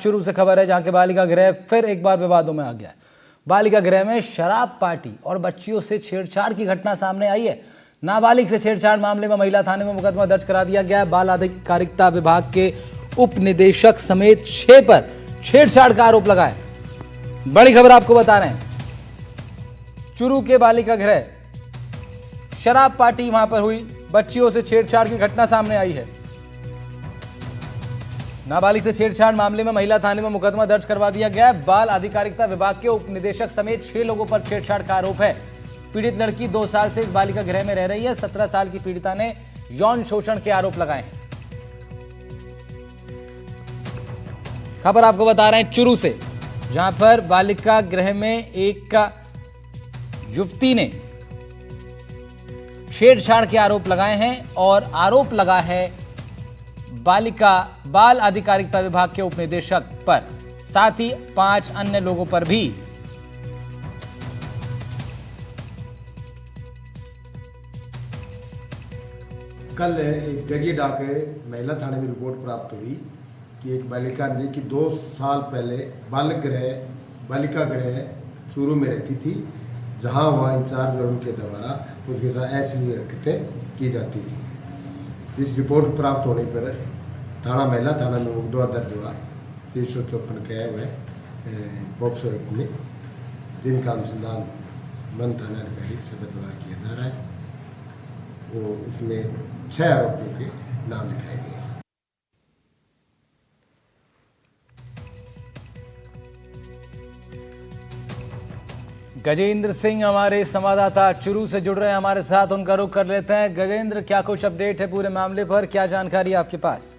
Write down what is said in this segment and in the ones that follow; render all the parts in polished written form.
शुरू से खबर है जहां के बालिका गृह फिर एक बार विवादों में आ गया है। बालिका गृह में शराब पार्टी और बच्चियों से छेड़छाड़ की घटना सामने आई है। नाबालिग से छेड़छाड़ मामले में महिला थाने में मुकदमा दर्ज करा दिया गया है। बाल अधिकारिता विभाग के उप निदेशक समेत 6 पर छेड़छाड़ का आरोप लगा है। बड़ी खबर आपको बता रहे हैं, चुरू के बालिका गृह शराब पार्टी वहां पर हुई, बच्चियों से छेड़छाड़ की घटना सामने आई है। नाबालिग से छेड़छाड़ मामले में महिला थाने में मुकदमा दर्ज करवा दिया गया है। बाल अधिकारिता विभाग के उप निदेशक समेत 6 लोगों पर छेड़छाड़ का आरोप है। पीड़ित लड़की 2 साल से इस बालिका गृह में रह रही है। 17 साल की पीड़िता ने यौन शोषण के आरोप लगाए हैं। खबर आपको बता रहे हैं चुरू से, जहां पर बालिका गृह में एक युवती ने छेड़छाड़ के आरोप लगाए हैं और आरोप लगा है बाल अधिकारिता विभाग के उपनिदेशक पर, साथ ही 5 अन्य लोगों पर भी। कल एक जगह डाके महिला थाने में रिपोर्ट प्राप्त हुई कि एक बालिका ने कि 2 साल पहले बालिका गृह चूरू में रहती थी, जहां वहाँ इंचार्ज और उनके द्वारा उसके साथ ऐसी हरकतें की जाती थी। इस रिपोर्ट प्राप्त होने पर महिला थाना में मुकदमा दर्ज हुआ 354 के हुए पॉक्सो एक्ट में, जिनका अनुसंधान वन थाना अधिकारी सदर द्वारा किया जा रहा है। वो उसमें 6 आरोपियों के नाम लिखाए गए। गजेंद्र सिंह हमारे संवाददाता चुरू से जुड़ रहे हैं हमारे साथ, उनका रुख कर लेते हैं। गजेंद्र, क्या कुछ अपडेट है पूरे मामले पर, क्या जानकारी आपके पास?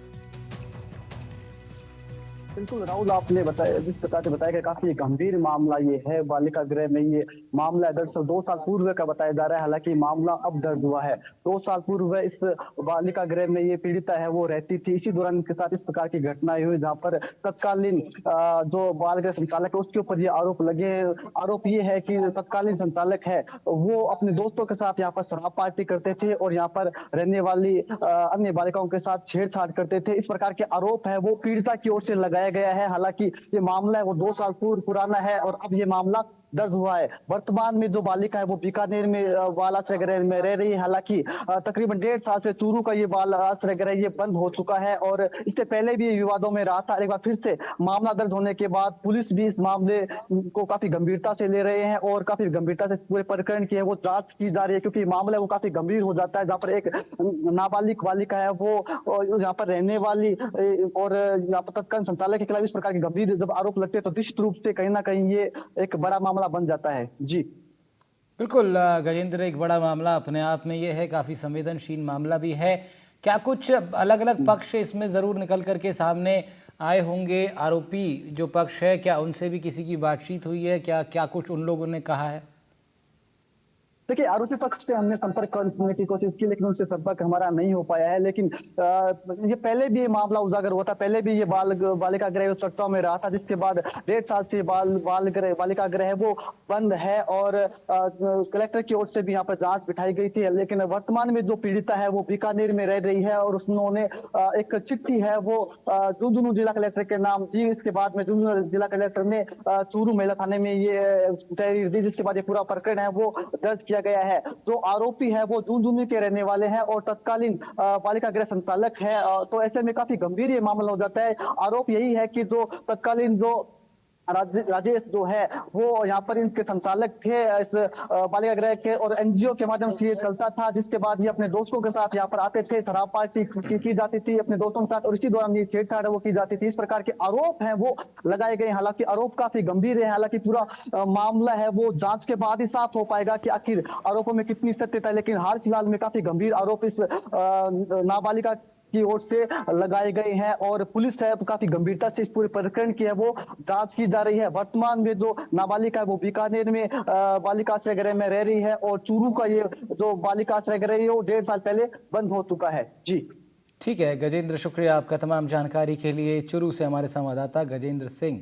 बिल्कुल राहुल, आपने बताया जिस प्रकार से बताया कि काफी गंभीर मामला ये है। बालिका गृह में ये मामला दरअसल 2 साल पूर्व का बताया जा रहा है। हालांकि मामला अब दर्ज हुआ है। 2 साल पूर्व इस बालिका गृह में ये पीड़िता है वो रहती थी। इसी दौरान इसके साथ इस प्रकार की घटनाएं हुई, जहाँ पर तत्कालीन जो बाल गृह संचालक है उसके ऊपर ये आरोप लगे। आरोप ये है कि तत्कालीन संचालक है वो अपने दोस्तों के साथ यहाँ पर शराब पार्टी करते थे और यहाँ पर रहने वाली अन्य बालिकाओं के साथ छेड़छाड़ करते थे। इस प्रकार के आरोप है वो पीड़िता की ओर से लगाया गया है। हालांकि ये मामला है वो 2 साल पूर्व पुराना है और अब ये मामला दर्ज हुआ है। वर्तमान में जो बालिका है वो बीकानेर में बाल आश्रय गृह में रह रही है। हालांकि तकरीबन 1.5 साल से चूरू का ये बाल आश्रय गृह ये बंद हो चुका है और इससे पहले भी विवादों में रहा था। एक बार फिर से मामला दर्ज होने के बाद पुलिस भी इस मामले को काफी गंभीरता से ले रहे हैं और काफी गंभीरता से पूरे प्रकरण की है वो जांच की जा रही है, क्योंकि मामला वो काफी गंभीर हो जाता है। जहाँ पर एक नाबालिग बालिका है वो यहाँ पर रहने वाली और यहाँ पर तत्कालीन संचालक के खिलाफ इस प्रकार के गंभीर जब आरोप लगते हैं तो निश्चित रूप से कहीं ना कहीं ये एक बड़ा मामला बन जाता है। जी बिल्कुल गजेंद्र, एक बड़ा मामला अपने आप में ये है, काफ़ी संवेदनशील मामला भी है। क्या कुछ अलग अलग पक्ष इसमें ज़रूर निकल करके सामने आए होंगे? आरोपी जो पक्ष है, क्या उनसे भी किसी की बातचीत हुई है? क्या कुछ उन लोगों ने कहा है? देखिए, आरोपी पक्ष से हमने संपर्क करने की कोशिश की लेकिन उनसे संपर्क हमारा नहीं हो पाया है। लेकिन ये पहले भी ये मामला उजागर हुआ था, पहले भी ये बालिका गृह चर्चाओं में रहा था, जिसके बाद 1.5 साल से बालिका गृह है वो बंद है और कलेक्टर की ओर से भी यहाँ पर जांच बिठाई गई थी। लेकिन वर्तमान में जो पीड़िता है वो बीकानेर में रह रही है और उन्होंने एक चिट्ठी है वो झुंझुनू जिला कलेक्टर के नाम दी। इसके बाद में झुंझुनू जिला कलेक्टर ने चूरू महिला थाने में ये तहरीर दी, जिसके बाद ये पूरा प्रकरण है वो दर्ज किया गया है। जो आरोपी है वो झुंझुनू के रहने वाले हैं और तत्कालीन बालिका गृह संचालक है। तो ऐसे में काफी गंभीर ये मामला हो जाता है। आरोप यही है कि जो तत्कालीन जो राजेश जो है वो यहाँ पर इनके संचालक थे इस बालिका गृह के और एनजीओ के माध्यम से ये चलता था, जिसके बाद ये अपने दोस्तों के साथ यहाँ पर आते थे, शराब पार्टी की जाती थी अपने दोस्तों के साथ और इसी दौरान ये छेड़छाड़ वो की जाती थी। इस प्रकार के आरोप हैं वो लगाए गए। हालांकि आरोप काफी गंभीर है। हालांकि पूरा मामला है वो जांच के बाद ही साफ हो पाएगा कि आखिर आरोपों में कितनी सत्यता है। लेकिन हाल फिलहाल में काफी गंभीर आरोप इस नाबालिका की ओर से लगाए गए हैं और पुलिस है तो काफी गंभीरता से इस पूरे प्रकरण की है वो जांच की जा रही है। वर्तमान में जो नाबालिका है वो बीकानेर में बालिका आश्रय गृह में रह रही है और चूरू का ये जो बालिका आश्रय गृह है वो 1.5 साल पहले बंद हो चुका है। जी ठीक है गजेंद्र, शुक्रिया आपका तमाम जानकारी के लिए। चूरू से हमारे संवाददाता गजेंद्र सिंह